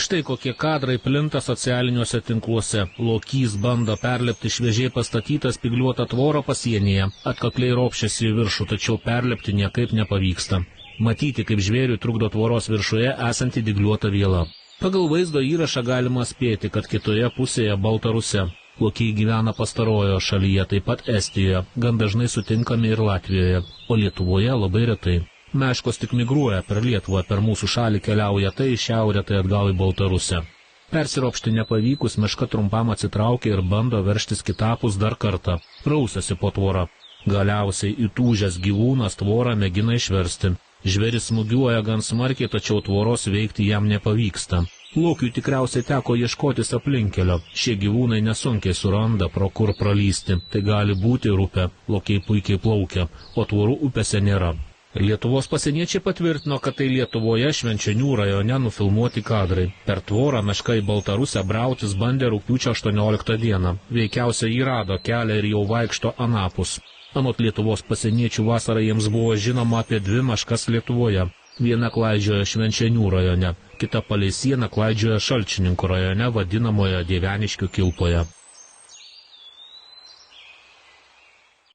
Štai kokie kadrai plinta socialiniuose tinkluose. Lokys bando perlipti šviežiai pastatytą spygliuotą tvorą pasienyje. Atkakliai ropščiasi į viršų, tačiau perlipti niekaip nepavyksta. Matyti, kaip žvėriui trukdo tvoros viršuje esanti dygliuota viela. Pagal vaizdo įrašą galima spėti, kad kitoje pusėje Baltarusija. Lokiai gyvena pastarojo šalyje, taip pat Estijoje, gan dažnai sutinkami ir Latvijoje, o Lietuvoje labai retai. Meškos tik migruoja per Lietuvą, per mūsų šalį keliauja tai į šiaurę, tai atgal į Baltarusiją. Persiropšti nepavykus, meška trumpam atsitraukia ir bando veržtis kitapus dar kartą, rausiasi po tvorą. Galiausiai įtūžęs gyvūnas tvorą mėgina išversti. Žvėris smūgiuoja gan smarkiai, tačiau tvoros veikti jam nepavyksta. Lokiui tikriausiai teko ieškotis aplinkelio. Šie gyvūnai nesunkiai suranda, pro kur pralysti. Tai gali būti ir upė. Lokiai puikiai plaukia, o tvorų upėse nėra. Lietuvos pasieniečiai patvirtino, kad tai Lietuvoje Švenčionių rajone nufilmuoti kadrai. Per tvorą meška į Baltarusiją brautis bandė rugpjūčio 18 dieną. Veikiausiai jį rado kelią ir jau vaikšto anapus. Anot Lietuvos pasieniečių vasarą jiems buvo žinoma apie 2 meškas Lietuvoje. Viena klaidžioja Švenčionių rajone, kita palei sieną klaidžioja Šalčininkų rajone vadinamoje Dieveniškių kilpoje.